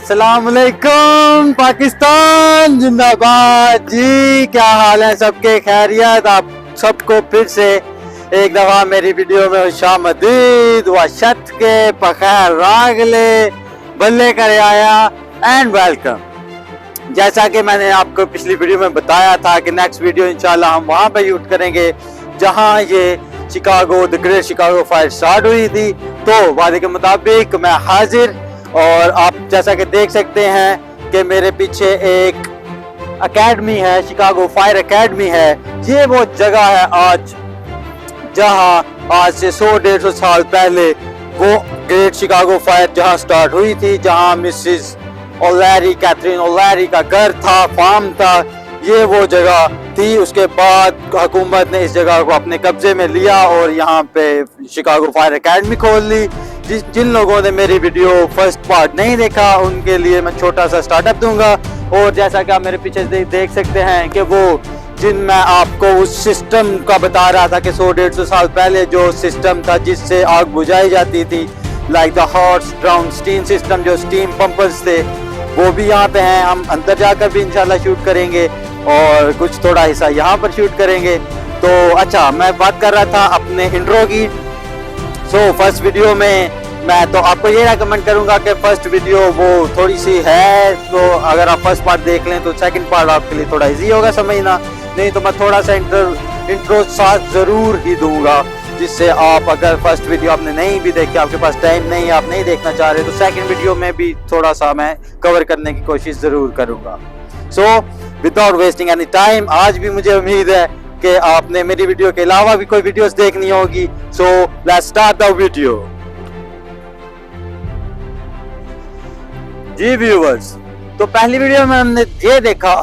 अस्सलाम वालेकुम पाकिस्तान जिंदाबाद जी। क्या हाल है सबके? खैरियत? आप सबको फिर से एक दफ़ा मेरी वीडियो में खुशामदीद व शत के बखैर रागले बल्ले कर आया एंड वेलकम। जैसा कि मैंने आपको पिछली वीडियो में बताया था कि नेक्स्ट वीडियो इंशाल्लाह हम वहाँ पे शूट करेंगे जहाँ ये Chicago the great Chicago fire start हुई थी। तो वादे के मुताबिक मैं हाजिर, और आप जैसा कि देख सकते हैं कि मेरे पीछे एक एकेडमी है, शिकागो फायर एकेडमी है। ये वो जगह है आज जहां आज से 100-150 साल पहले वो ग्रेट शिकागो फायर जहां स्टार्ट हुई थी, जहां मिसिस ओलैरी, कैथरीन ओलैरी का घर था, फार्म था। ये वो जगह थी। उसके बाद हुकूमत ने इस जगह को अपने कब्जे में लिया और यहाँ पे शिकागो फायर एकेडमी खोल ली। जिन लोगों ने मेरी वीडियो फर्स्ट पार्ट नहीं देखा उनके लिए मैं छोटा सा स्टार्टअप दूंगा। और जैसा कि आप मेरे पीछे देख सकते हैं कि वो जिन मैं आपको उस सिस्टम का बता रहा था कि 100-150 साल पहले जो सिस्टम था जिससे आग बुझाई जाती थी, like the horse drown steam system, जो स्टीम पंपर्स थे, वो भी यहाँ पे हैं। हम अंदर जाकर भी इंशाल्लाह शूट करेंगे और कुछ थोड़ा हिस्सा यहाँ पर शूट करेंगे। तो अच्छा, मैं बात कर रहा था अपने इंट्रो की। फर्स्ट वीडियो में मैं तो आपको ये रेकमेंड करूंगा कि फर्स्ट वीडियो वो थोड़ी सी है, तो अगर आप फर्स्ट पार्ट देख लें तो सेकंड पार्ट आपके लिए थोड़ा इजी होगा समझना। नहीं तो मैं थोड़ा सा इंट्रो साथ ज़रूर ही दूंगा, जिससे आप अगर फर्स्ट वीडियो आपने नहीं भी देखी, आपके पास टाइम नहीं, आप नहीं देखना चाह रहे, तो सेकंड वीडियो में भी थोड़ा सा मैं कवर करने की कोशिश ज़रूर करूँगा। विदाउट वेस्टिंग एनी टाइम, आज भी मुझे उम्मीद है कि आपने मेरी वीडियो के अलावा भी कोई वीडियोस देखनी होगी। Let's start the video. जी व्यूअर्स, तो पहली वीडियो में हमने ये देखा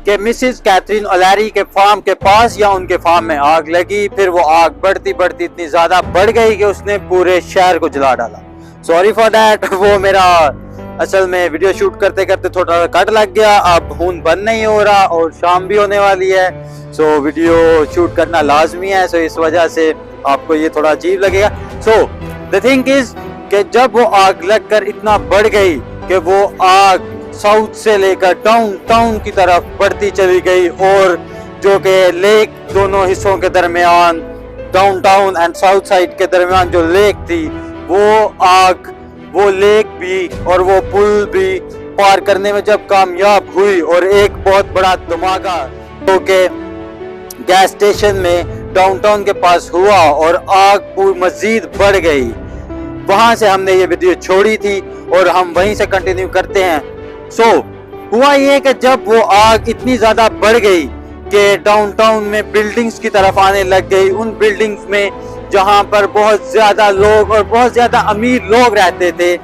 कि मिसिस कैथरीन ओलैरी के फार्म के पास या उनके फार्म में आग लगी। फिर वो आग बढ़ती बढ़ती इतनी ज्यादा बढ़ गई कि उसने पूरे शहर को जला डाला। सॉरी फॉर दैट, वो मेरा असल में वीडियो शूट करते करते थोड़ा कट लग गया। अब खून बंद नहीं हो रहा और शाम भी होने वाली है, वीडियो शूट करना लाजमी है। इस वजह से आपको ये थोड़ा अजीब लगेगा। द थिंग इज कि जब वो आग लगकर इतना बढ़ गई कि वो आग साउथ से लेकर टाउन की तरफ बढ़ती चली गई, और जो कि लेक दोनों हिस्सों के दरमियान, डाउनटाउन एंड साउथ साइड के दरमियान जो लेक थी, वो आग, वो लेक भी और वो पुल भी पार करने में जब कामयाब हुई और एक बहुत बड़ा धमाका तो के गैस स्टेशन में डाउनटाउन के पास हुआ और आग मजीद बढ़ गई। वहां से हमने ये वीडियो छोड़ी थी और हम वहीं से कंटिन्यू करते हैं। हुआ ये कि जब वो आग इतनी ज्यादा बढ़ गई कि डाउनटाउन में बिल्डिंग्स की तरफ आने लग गई, उन बिल्डिंग्स में जहां पर बहुत ज्यादा लोग और बहुत ज्यादा अमीर लोग रहते थे,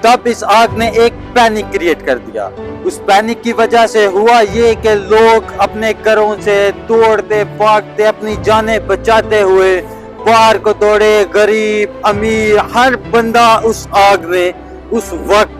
तब इस आग ने एक पैनिक क्रिएट कर दिया। उस पैनिक की वजह से हुआ ये कि लोग अपने घरों से दौड़ते भागते अपनी जानें बचाते हुए बाहर को दौड़े। गरीब अमीर हर बंदा उस आग में, उस वक्त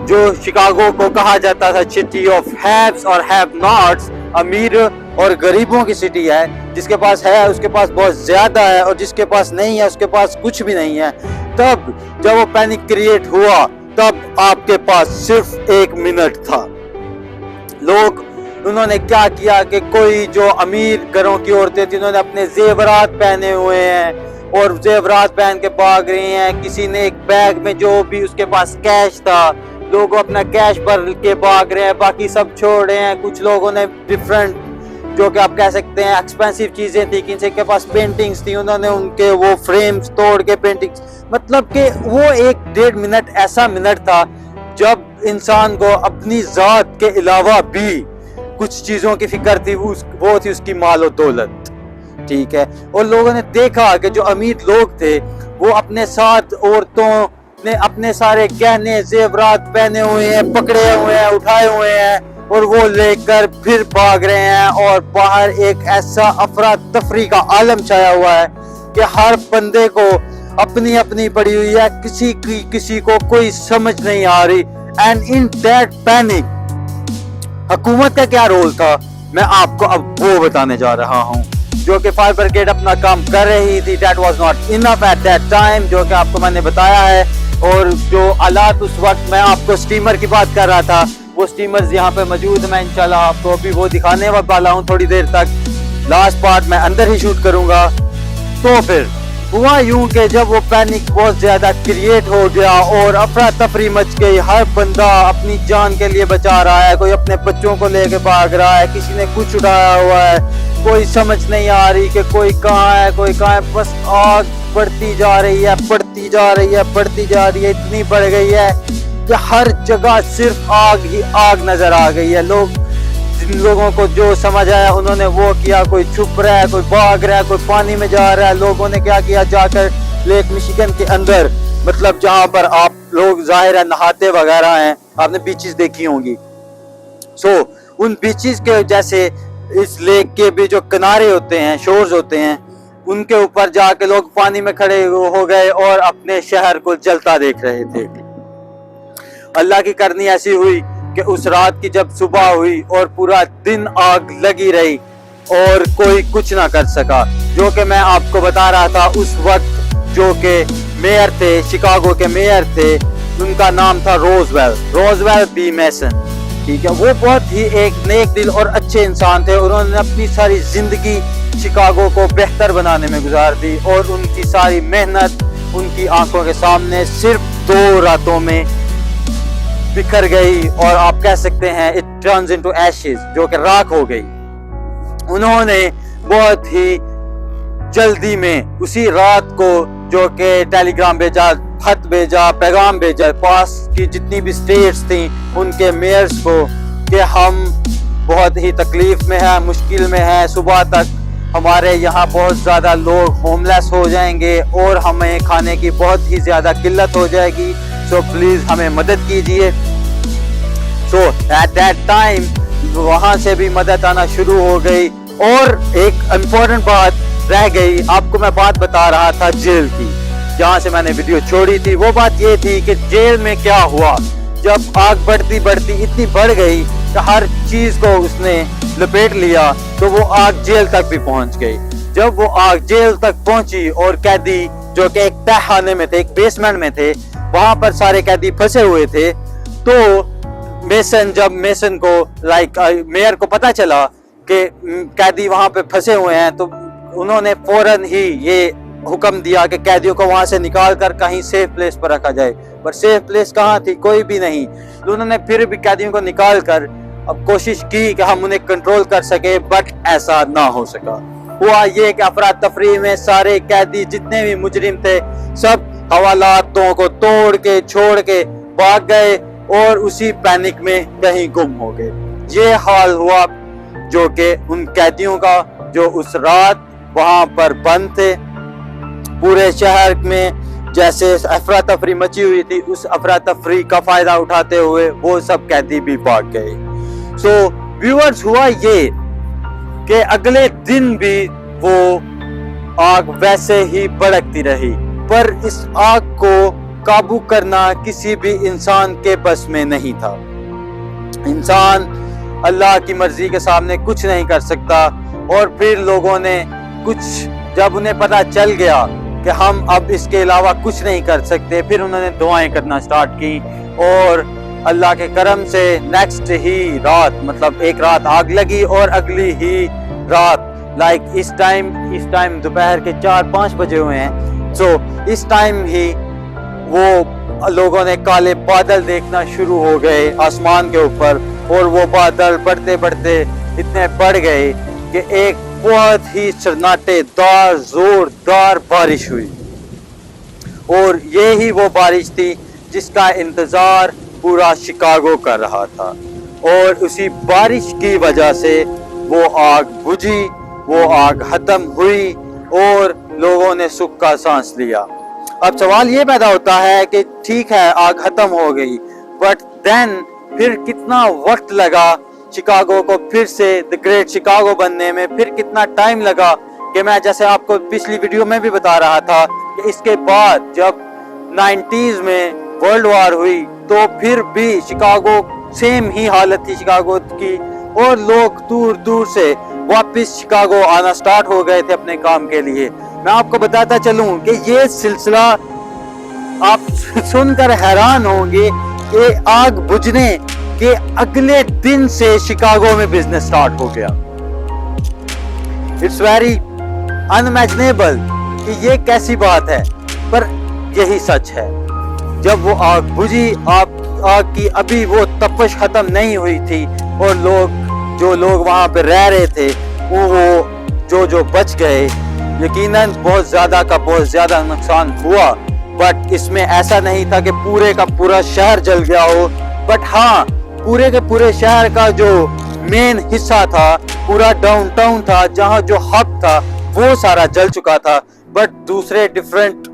जो शिकागो को कहा जाता था सिटी ऑफ हैव्स और हैव नॉट्स, अमीर और गरीबों की सिटी है, जिसके पास है उसके पास बहुत ज्यादा है और जिसके पास नहीं है उसके पास कुछ भी नहीं है। तब जब वो पैनिक क्रिएट हुआ तब आपके पास सिर्फ 1 मिनट था। उन्होंने क्या किया कि कोई जो अमीर घरों की औरतें थी, उन्होंने अपने जेवरात पहने हुए हैं और जेवरात पहन के भाग रही हैं। किसी ने एक बैग में जो भी उसके पास कैश था, लोग अपना कैश भर के भाग रहे हैं, बाकी सब छोड़ रहे हैं। कुछ लोगों ने डिफरेंट, जो कि आप कह सकते हैं एक्सपेंसिव चीजें थी, किसी के पास पेंटिंग्स थी, उन्होंने उनके वो फ्रेम्स तोड़ के पेंटिंग्स, मतलब कि वो 1-1.5 मिनट ऐसा मिनट था जब इंसान को अपनी जात के अलावा भी कुछ चीजों की फिक्र थी, वो थी उसकी माल और दौलत। ठीक है, और लोगों ने देखा कि जो अमीर लोग थे वो अपने साथ औरतों ने अपने सारे गहने जेवरात पहने हुए हैं, पकड़े हुए हैं, उठाए हुए हैं, और वो लेकर फिर भाग रहे हैं। और बाहर एक ऐसा अफरा तफरी का आलम छाया हुआ है कि हर बंदे को अपनी अपनी पड़ी हुई है, किसी को कोई समझ नहीं आ रही। एंड इन दैट पैनिक हुकूमत का क्या रोल था, मैं आपको अब वो बताने जा रहा हूँ जो कि फायर ब्रिगेड अपना काम कर रही थी, that was not enough at that time, जो कि आपको मैंने बताया है। और जो हालात उस वक्त, मैं आपको स्टीमर की बात कर रहा था, वो स्टीमर्स यहाँ पे मौजूद, मैं इंशाल्लाह आपको अभी वो दिखाने वाला हूँ थोड़ी देर तक। लास्ट पार्ट मैं अंदर ही शूट करूँगा। तो फिर हुआ यूं कि जब वो पैनिक बहुत ज्यादा क्रिएट हो गया और अफरा तफरी मच गई, हर बंदा अपनी जान के लिए बचा रहा है, कोई अपने बच्चों को लेके भाग रहा है, किसी ने कुछ उठाया हुआ है, कोई समझ नहीं आ रही कि कोई कहाँ है कोई कहाँ है। बस आग बढ़ती जा रही है, बढ़ती जा रही है, बढ़ती जा रही है, इतनी बढ़ गई है कि हर जगह सिर्फ आग ही आग नजर आ गई है। जिन लोगों को जो समझ आया उन्होंने वो किया, कोई छुप रहा है, कोई भाग रहा है, कोई पानी में जा रहा है। लोगों ने क्या किया, जाकर लेक मिशिगन के अंदर, मतलब जहां पर आप लोग जाहिर है नहाते वगैरह हैं, आपने बीचेस देखी होंगी, उन बीचेस के जैसे इस लेक के भी जो किनारे होते हैं, शोर्स होते हैं, उनके ऊपर जाके लोग पानी में खड़े हो गए और अपने शहर को जलता देख रहे थे। अल्लाह की करनी ऐसी हुई कि उस रात की जब सुबह हुई और पूरा दिन आग लगी रही और कोई कुछ ना कर सका। जो कि मैं आपको बता रहा था, उस वक्त जो कि मेयर थे, शिकागो के मेयर थे, उनका नाम था रोजवेल बी मेसन, ठीक है। वो बहुत ही एक नेक दिल और अच्छे इंसान थे। उन्होंने अपनी सारी जिंदगी शिकागो को बेहतर बनाने में गुजार दी और उनकी सारी मेहनत उनकी आंखों के सामने सिर्फ 2 रातों में बिखर गई और आप कह सकते हैं इट टर्न्स इनटू एशेस, जो कि राख हो गई। उन्होंने बहुत ही जल्दी में उसी रात को जो कि टेलीग्राम भेजा, खत भेजा, पैगाम भेजा पास की जितनी भी स्टेट्स थी उनके मेयर्स को कि हम बहुत ही तकलीफ में हैं, मुश्किल में हैं, सुबह तक हमारे यहाँ बहुत ज़्यादा लोग होमलेस हो जाएंगे और हमें खाने की बहुत ही ज़्यादा किल्लत हो जाएगी, सो प्लीज़ हमें मदद कीजिए। सो एट दैट टाइम वहाँ से भी मदद आना शुरू हो गई। और एक इम्पोर्टेंट बात रह गई, आपको मैं बात बता रहा था जेल की, जहाँ से मैंने वीडियो छोड़ी थी। वो बात ये थी कि जेल में क्या हुआ, जब आग बढ़ती बढ़ती इतनी बढ़ गई कि हर चीज़ को उसने लपेट लिया, तो वो आग जेल तक भी पहुंच गई। जब वो आग जेल तक पहुंची और कैदी जो कि एक तहखाने में थे, एक बेसमेंट में थे, वहां पर सारे कैदी फंसे हुए थे, तो जब मेसन को मेयर को पता चला कि कैदी वहां पे फंसे हुए हैं, तो उन्होंने फौरन ही ये हुक्म दिया कि कैदियों को वहां से निकाल कर कहीं सेफ प्लेस पर रखा जाए। पर सेफ प्लेस कहाँ थी, कोई भी नहीं। तो उन्होंने फिर भी कैदियों को निकाल कर अब कोशिश की कि हम उन्हें कंट्रोल कर सके, बट ऐसा ना हो सका। हुआ ये कि अफरा तफरी में सारे कैदी जितने भी मुजरिम थे सब हवालातों को तोड़ के छोड़ के भाग गए और उसी पैनिक में कहीं गुम हो गए। ये हाल हुआ जो कि उन कैदियों का जो उस रात वहां पर बंद थे। पूरे शहर में जैसे अफरा तफरी मची हुई थी, उस अफरा तफरी का फायदा उठाते हुए वो सब कैदी भी भाग गए। सो व्यूअर्स, हुआ ये कि अगले दिन भी वो आग वैसे ही भड़कती रही, पर इस आग को काबू करना किसी भी इंसान के बस में नहीं था। इंसान अल्लाह की मर्जी के सामने कुछ नहीं कर सकता। और फिर लोगों ने जब उन्हें पता चल गया कि हम अब इसके अलावा कुछ नहीं कर सकते, फिर उन्होंने दुआएं करना स्टार्ट की। और अल्लाह के करम से नेक्स्ट ही रात, मतलब एक रात आग लगी और अगली ही रात इस टाइम दोपहर के 4-5 बजे हुए हैं। सो इस टाइम ही वो लोगों ने काले बादल देखना शुरू हो गए आसमान के ऊपर, और वो बादल बढ़ते बढ़ते इतने बढ़ गए कि एक बहुत ही सन्नाटेदार जोरदार बारिश हुई। और ये ही वो बारिश थी जिसका इंतजार पूरा शिकागो कर रहा था। और उसी बारिश की वजह से वो आग बुझी, वो आग खत्म हुई और लोगों ने सुख का सांस लिया। अब सवाल ये पैदा होता है कि ठीक है आग खत्म हो गई, बट देन फिर कितना वक्त लगा शिकागो को फिर से द ग्रेट शिकागो बनने में, फिर कितना टाइम लगा कि मैं जैसे आपको पिछली वीडियो में भी बता रहा था कि इसके बाद जब 90s में वर्ल्ड वॉर हुई तो फिर भी शिकागो सेम ही हालत थी शिकागो की, और लोग दूर दूर से वापस शिकागो आना स्टार्ट हो गए थे अपने काम के लिए। मैं आपको बताता चलूं कि ये सिलसिला आप सुनकर हैरान होंगे कि आग बुझने के अगले दिन से शिकागो में बिजनेस स्टार्ट हो गया। इट्स वेरी अनइमेजिनेबल कि ये कैसी बात है, पर यही सच है। जब वो आग बुझी, आग की अभी वो तपश खत्म नहीं हुई थी और जो लोग वहां पे रह रहे थे वो जो बच गए, यकीनन बहुत ज्यादा नुकसान हुआ। बट इसमें ऐसा नहीं था कि पूरे का पूरा शहर जल गया हो, बट हाँ पूरे के पूरे शहर का जो मेन हिस्सा था, पूरा डाउनटाउन था, जहाँ जो हब था, वो सारा जल चुका था। बट दूसरे डिफरेंट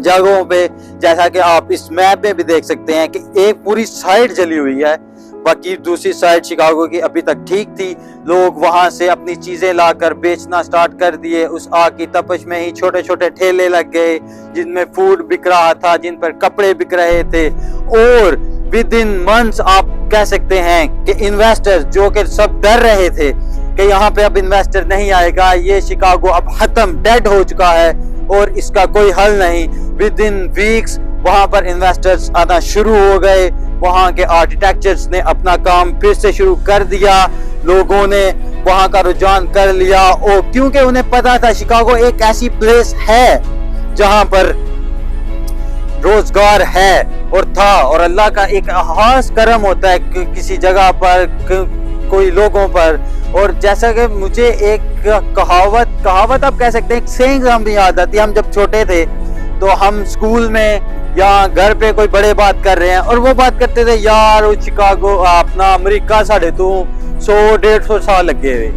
जगहों पे, जैसा कि आप इस मैप में भी देख सकते हैं कि एक पूरी साइड जली हुई है, बाकी दूसरी साइड शिकागो की अभी तक ठीक थी। लोग वहां से अपनी चीजें लाकर बेचना स्टार्ट कर दिए। उस आग की तपश में ही छोटे छोटे ठेले लग गए जिनमें फूड बिक रहा था, जिन पर कपड़े बिक रहे थे। और विद इन मंथ्स आप कह सकते हैं कि इन्वेस्टर्स जो कि सब डर रहे थे कि यहाँ पे अब इन्वेस्टर नहीं आएगा, ये शिकागो अब खत्म, डेड हो चुका है और इसका कोई हल नहीं। विद इन वीक्स वहां पर इन्वेस्टर्स आना शुरू हो गए। वहां के आर्किटेक्चर्स ने अपना काम फिर से शुरू कर दिया। लोगों ने वहां का रुझान कर लिया, और क्योंकि उन्हें पता था शिकागो एक ऐसी प्लेस है जहां पर रोजगार है और था, और अल्लाह का एक खास करम होता है किसी जगह पर, कोई लोगों पर। और जैसा कि मुझे एक कहावत आप कह सकते हैं, एक सेइंग हमें याद आती है। हम जब छोटे थे तो हम स्कूल में या घर पे कोई बड़े बात कर रहे हैं और वो बात करते थे, यार वो शिकागो अपना अमेरिका साढ़े तो 100-150 साल लगे हुए।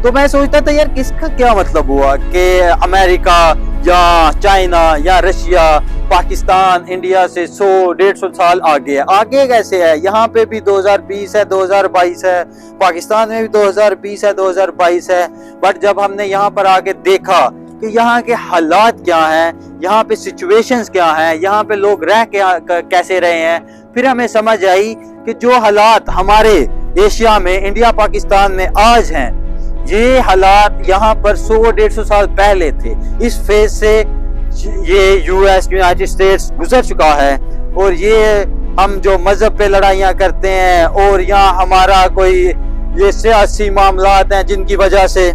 तो मैं सोचता था यार किसका क्या मतलब हुआ कि अमेरिका या चाइना या रशिया, पाकिस्तान इंडिया से 100-150 साल आगे है। आगे कैसे है? यहाँ पे भी 2020 है, 2022 है, पाकिस्तान में भी 2020 है, 2022 है। बट जब हमने यहाँ पर आके देखा कि यहाँ के हालात क्या हैं, यहाँ पे सिचुएशंस क्या हैं, यहाँ पे लोग रह के कैसे रहे हैं, फिर हमें समझ आई कि जो हालात हमारे एशिया में, इंडिया पाकिस्तान में आज हैं, ये हालात यहाँ पर 100-150 साल पहले थे। इस फेज से ये यूनाइटेड स्टेट्स गुजर चुका है। और ये हम जो मजहब पे लड़ाइयाँ करते हैं और यहाँ हमारा कोई ये सियासी मामलात हैं जिनकी वजह से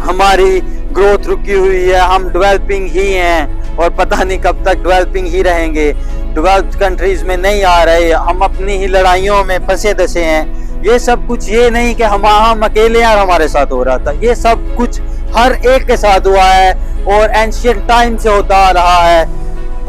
हमारी ग्रोथ रुकी हुई है, हम डेवलपिंग ही हैं और पता नहीं कब तक डेवलपिंग ही रहेंगे, डेवलप्ड कंट्रीज में नहीं आ रहे, हम अपनी ही लड़ाइयों में फंसे दसे हैं। ये सब कुछ ये नहीं कि हम अकेले और हमारे साथ हो रहा था, ये सब कुछ हर एक के साथ हुआ है और एंशिएंट टाइम से होता आ रहा है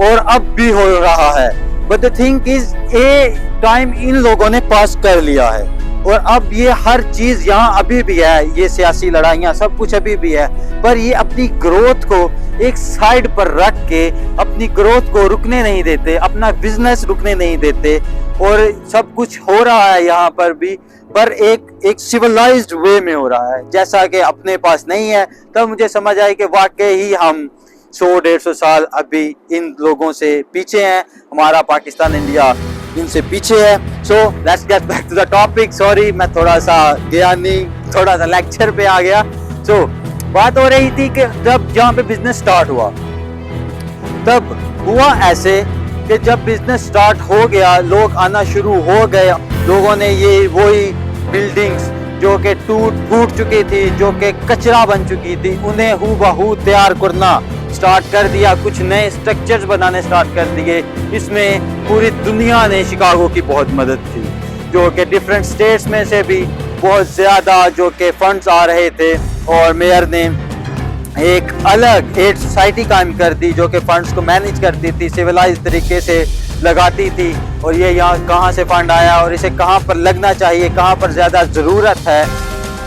और अब भी हो रहा है। बट द थिंग इज ये टाइम इन लोगों ने पास कर लिया है और अब ये हर चीज यहाँ अभी भी है, ये सियासी लड़ाइयाँ सब कुछ अभी भी है, पर ये अपनी ग्रोथ को एक साइड पर रख के अपनी ग्रोथ को रुकने नहीं देते, अपना बिजनेस रुकने नहीं देते। और सब कुछ हो रहा है यहाँ पर भी, पर एक सिविलाइज्ड वे में हो रहा है, जैसा कि अपने पास नहीं है। तब मुझे समझ आया कि वाकई ही हम 100-150 साल अभी इन लोगों से पीछे हैं, हमारा पाकिस्तान इंडिया इनसे पीछे है। So let's get back to the topic. Sorry मैं थोड़ा सा ज्ञानी, थोड़ा सा लेक्चर पे आ गया। सो बात हो रही थी कि जब यहाँ पे बिजनेस स्टार्ट हुआ, तब हुआ ऐसे कि जब बिजनेस स्टार्ट हो गया, लोग आना शुरू हो गए, लोगों ने ये वही बिल्डिंग्स जो कि टूट फूट चुकी थी, जो कि कचरा बन चुकी थी, उन्हें हूबहू तैयार करना स्टार्ट कर दिया, कुछ नए स्ट्रक्चर्स बनाने स्टार्ट कर दिए। इसमें पूरी दुनिया ने शिकागो की बहुत मदद की, जो कि डिफरेंट स्टेट्स में से भी बहुत ज़्यादा जो कि फंड्स आ रहे थे और मेयर ने एक अलग एड सोसाइटी कायम कर दी जो कि फंड्स को मैनेज करती थी, सिविलाइज तरीके से लगाती थी। और ये यहाँ कहाँ से फंड आया और इसे कहाँ पर लगना चाहिए, कहाँ पर ज़्यादा ज़रूरत है,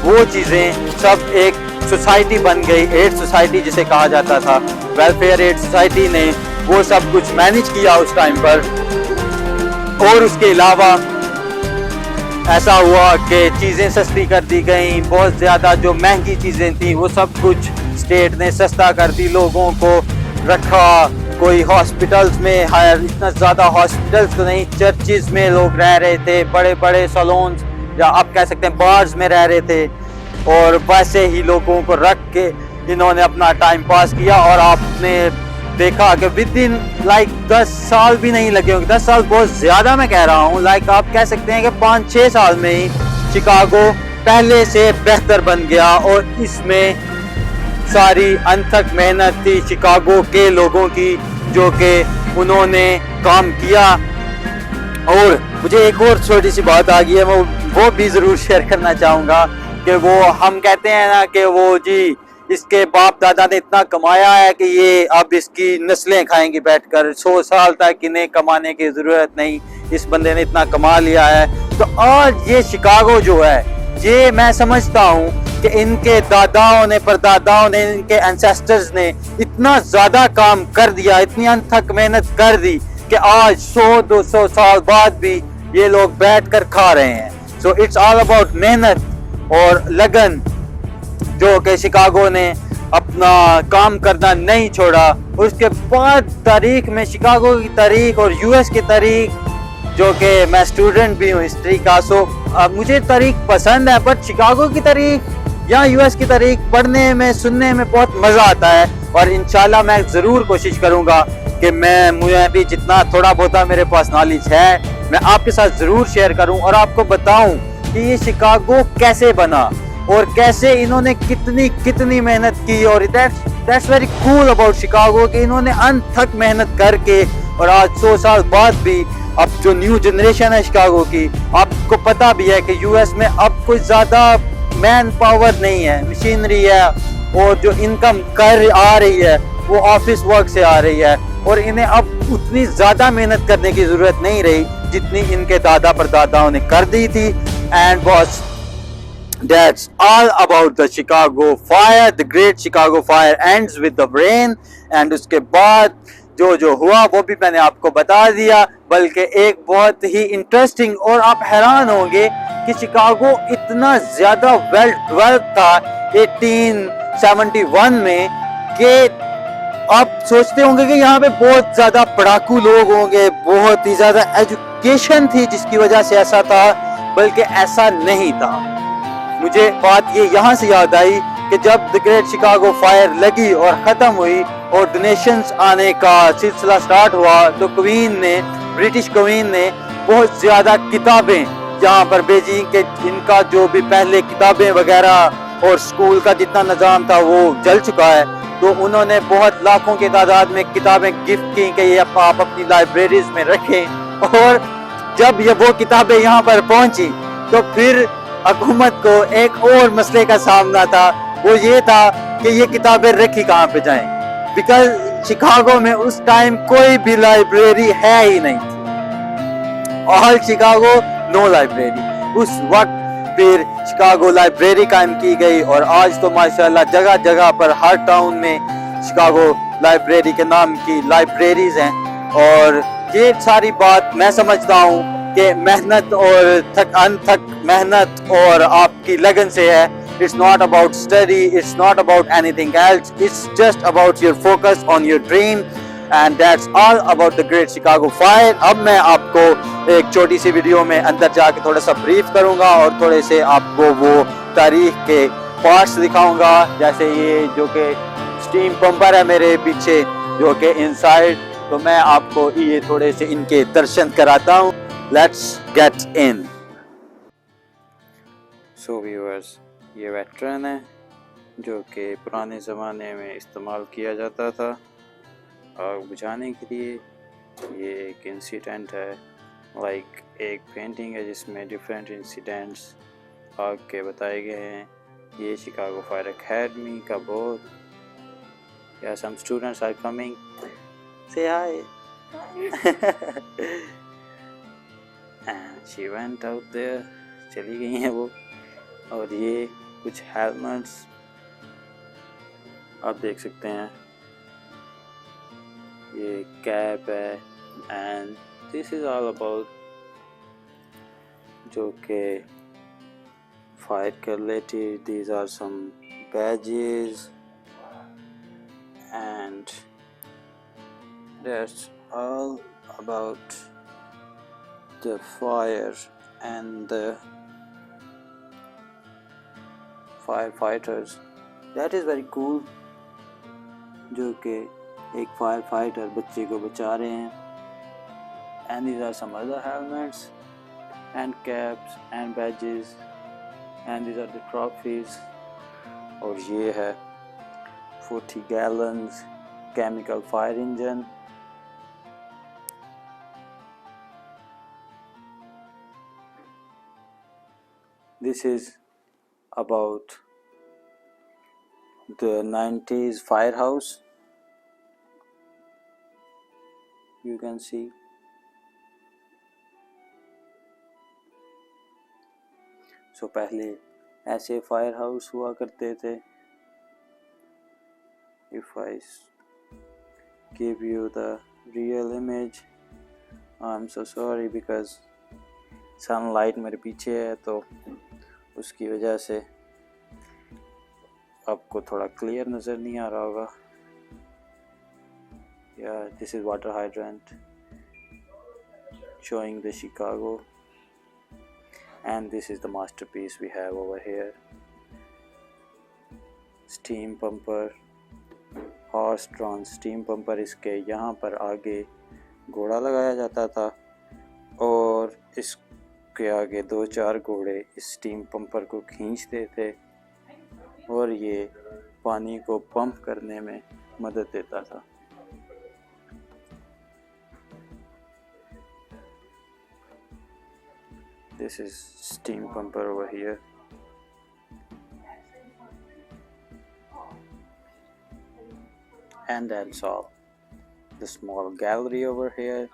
वो चीज़ें सब एक सोसाइटी बन गई, एड सोसाइटी जिसे कहा जाता था, वेलफेयर एड सोसाइटी ने वो सब कुछ मैनेज किया उस टाइम पर। और उसके अलावा ऐसा हुआ कि चीज़ें सस्ती कर दी गई, बहुत ज़्यादा जो महंगी चीज़ें थी वो सब कुछ स्टेट ने सस्ता कर दी, लोगों को रखा। कोई हॉस्पिटल्स में हायर, इतना ज़्यादा हॉस्पिटल्स तो नहीं, चर्चिज़ में लोग रह रहे थे, बड़े बड़े सैलून्स या आप कह सकते हैं बार्स में रह रहे थे। اور ویسے ہی لوگوں کو رکھ کے انہوں نے اپنا ٹائم پاس کیا. اور آپ نے دیکھا کہ ود ان لائک 10 سال بھی نہیں لگے ہوں گے, 10 سال بہت زیادہ میں کہہ رہا ہوں, لائک آپ کہہ سکتے ہیں کہ 5-6 سال میں ہی شکاگو پہلے سے بہتر بن گیا. اور اس میں ساری انتھک محنت تھی شکاگو کے لوگوں کی جو کہ انہوں نے کام کیا. اور مجھے ایک اور چھوٹی سی بات آ گئی ہے, وہ بھی ضرور شیئر کرنا چاہوں گا کہ وہ ہم کہتے ہیں نا کہ وہ جی اس کے باپ دادا نے اتنا کمایا ہے کہ یہ اب اس کی نسلیں کھائیں گی بیٹھ کر, 100 سال تک انہیں کمانے کی ضرورت نہیں, اس بندے نے اتنا کما لیا ہے. تو آج یہ شکاگو جو ہے یہ میں سمجھتا ہوں کہ ان کے داداؤں نے پرداداؤں نے ان کے انسیسٹرز نے اتنا زیادہ کام کر دیا, اتنی انتھک محنت کر دی کہ آج 100-200 سال بعد بھی یہ لوگ بیٹھ کر کھا رہے ہیں. سو اٹس آل اباؤٹ محنت اور لگن جو کہ شکاگو نے اپنا کام کرنا نہیں چھوڑا. اس کے بعد تاریخ میں شکاگو کی تاریخ اور یو ایس کی تاریخ, جو کہ میں اسٹوڈنٹ بھی ہوں ہسٹری کا, سو مجھے تاریخ پسند ہے, بٹ شکاگو کی تاریخ یا یو ایس کی تاریخ پڑھنے میں سننے میں بہت مزہ آتا ہے. اور انشاءاللہ میں ضرور کوشش کروں گا کہ مجھے بھی جتنا تھوڑا بہت میرے پاس نالج ہے میں آپ کے ساتھ ضرور شیئر کروں اور آپ کو بتاؤں کہ یہ شکاگو کیسے بنا اور کیسے انہوں نے کتنی محنت کی. اور that's very cool about Chicago کہ انہوں نے انتھک محنت کر کے اور آج 100 سال بعد بھی اب جو نیو جنریشن ہے شکاگو کی, آپ کو پتا بھی ہے کہ یو ایس میں اب کوئی زیادہ مین پاور نہیں ہے, مشینری ہے, اور جو انکم آ رہی ہے وہ آفس ورک سے آ رہی ہے, اور انہیں اب اتنی زیادہ محنت کرنے کی ضرورت نہیں رہی جتنی ان کے دادا پرداداؤں نے کر دی تھی. And boss that's all about the Chicago fire. The great Chicago fire ends with the rain. And اس کے بعد جو ہوا وہ بھی میں نے آپ کو بتا دیا, بلکہ ایک بہت ہی انٹرسٹنگ, اور آپ حیران ہوں گے کہ شکاگو اتنا زیادہ ویل ڈیولپ تھا 1871 میں کہ آپ سوچتے ہوں گے کہ یہاں پہ بہت زیادہ پڑھاکو لوگ ہوں گے, بہت ہی زیادہ ایجوکیشن تھی جس کی وجہ سے ایسا تھا, بلکہ ایسا نہیں تھا. مجھے بات یہ یہاں سے یاد آئی کہ جب دی گریٹ شکاگو فائر لگی اور ختم ہوئی اور ڈونیشنز آنے کا سلسلہ سٹارٹ ہوا, تو برٹش کوئین نے بہت زیادہ کتابیں جہاں پر بھیجی کہ ان کا جو بھی پہلے کتابیں وغیرہ اور سکول کا جتنا نظام تھا وہ جل چکا ہے. تو انہوں نے بہت لاکھوں کی تعداد میں کتابیں گفٹ کی کہ یہ آپ اپنی لائبریریز میں رکھیں. اور جب یہ وہ کتابیں یہاں پر پہنچی تو پھر حکومت کو ایک اور مسئلے کا سامنا تھا, وہ یہ تھا کہ یہ کتابیں رکھی کہاں پہ جائیں, بیکاز شکاگو میں اس ٹائم کوئی بھی لائبریری ہے ہی نہیں تھی. آل شکاگو نو لائبریری. اس وقت پھر شکاگو لائبریری قائم کی گئی, اور آج تو ماشاءاللہ جگہ جگہ پر ہر ٹاؤن میں شکاگو لائبریری کے نام کی لائبریریز ہیں. اور یہ ساری بات میں سمجھتا ہوں کہ محنت اور انتھک محنت اور آپ کی لگن سے ہے. It's not about study, it's not about anything else, it's just about your focus on your dream, and that's all about the Great Chicago Fire. اب میں آپ کو ایک چھوٹی سی ویڈیو میں اندر جا کے تھوڑا سا بریف کروں گا اور تھوڑے سے آپ کو وہ تاریخ کے پارٹس دکھاؤں گا, جیسے یہ جو کہ سٹیم پمپر ہے میرے پیچھے جو کہ انسائڈ, تو میں آپ کو یہ تھوڑے سے ان کے درشن کراتا ہوں. Let's get in. So viewers, یہ ویٹرن ہے جو کہ پرانے زمانے میں استعمال کیا جاتا تھا آگ بجھانے کے لیے. یہ ایک انسیڈنٹ ہے, لائک ایک پینٹنگ ہے جس میں ڈیفرنٹ انسیڈنٹس آگ کے بتائے گئے ہیں. یہ شکاگو فائر اکیڈمی کا board. Yeah, some students are coming. Say hi. And she went out there. چلی گئی ہیں وہ. اور یہ کچھ ہیلمٹس آپ دیکھ سکتے ہیں, یہ کیپ ہے, and this is all about جو کہ فائر کے related. These are some badges and that's all about the fire and the fire fighters. That is very cool. جو کہ ایک فائر فائٹر بچے کو بچا رہے ہیں. And these are some other helmets and caps and badges and these are the trophies. اور یہ ہے 40 gallons chemical fire engine. This is about the 90s firehouse. You can see. So پہلے ایسے فائر ہاؤس ہوا کرتے تھے. If I give you the real image, I'm so sorry because sunlight میرے پیچھے ہے تو اس کی وجہ سے آپ کو تھوڑا کلیئر نظر نہیں آ رہا ہوگا. Yeah, this is water hydrant showing the Chicago, and this is the masterpiece we have over here. Steam pumper, horse drawn steam pumper. اس کے یہاں پر آگے گھوڑا لگایا جاتا تھا اور اس کے آگے 2-4 گھوڑے اس سٹیم پمپر کو کھینچتے تھے اور یہ پانی کو پمپ کرنے میں مدد دیتا تھا. This is steam pumper over here. And that's all. The small gallery over here.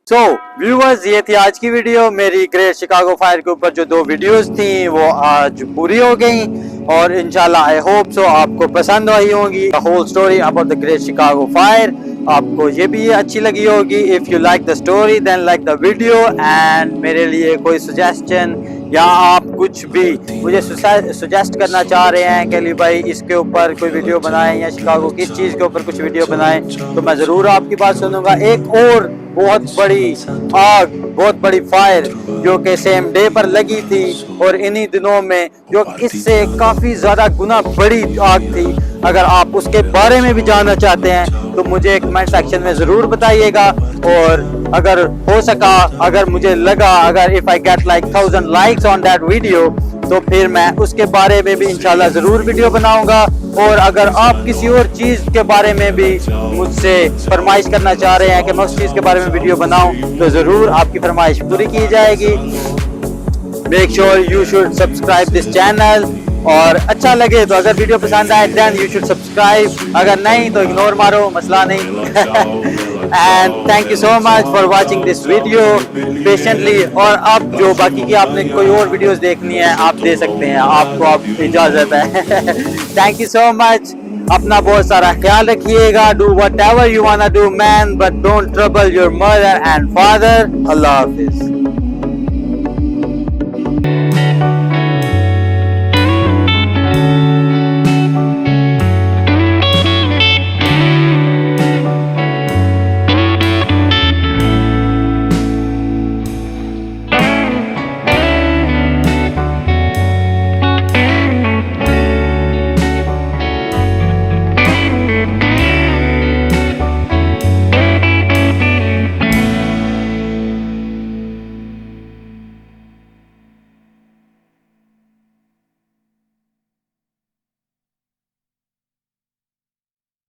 So viewers, یہ تھی آج کی ویڈیو. میری گریٹ شکاگو فائر کے اوپر جو 2 ویڈیوز تھیں وہ آج پوری ہو گئیں اور انشاءاللہ I hope so آپ کو پسند آئی ہوں گی. The whole story about the Great Chicago Fire. آپ کو یہ بھی اچھی لگی ہوگی. If you like the story then like the video, and میرے لیے کوئی suggestion یا آپ کچھ بھی مجھے سجیسٹ کرنا چاہ رہے ہیں کہ علی بھائی اس کے اوپر کوئی ویڈیو بنائیں یا شکاگو کس چیز کے اوپر کچھ ویڈیو بنائیں تو میں ضرور آپ کی بات سنوں گا. ایک اور بہت بڑی آگ, بہت بڑی فائر جو کہ سیم ڈے پر لگی تھی اور انہی دنوں میں جو اس سے کافی زیادہ گنا بڑی آگ تھی, اگر آپ اس کے بارے میں بھی جاننا چاہتے ہیں تو مجھے کمنٹ سیکشن میں ضرور بتائیے گا. اور اگر ہو سکا, اگر مجھے لگا, اگر if I get like 1000 likes on that video تو پھر میں اس کے بارے میں بھی انشاءاللہ ضرور ویڈیو بناؤں گا. اور اگر آپ کسی اور چیز کے بارے میں بھی مجھ سے فرمائش کرنا چاہ رہے ہیں کہ میں اس چیز کے بارے میں ویڈیو بناؤں تو ضرور آپ کی فرمائش پوری کی جائے گی. Make sure you should subscribe this channel. اور اچھا لگے تو اگر ویڈیو پسند آئے then you should subscribe, اگر نہیں تو اگنور مارو, مسئلہ نہیں. And thank you so much for watching this video patiently. اور اب جو باقی کی آپ نے کوئی اور ویڈیوز دیکھنی ہے آپ دے سکتے ہیں, آپ کو اب اجازت ہے. Thank you so much. اپنا بہت سارا خیال رکھیے گا. Do whatever you wanna do man, but don't trouble your mother and father. اللہ حافظ.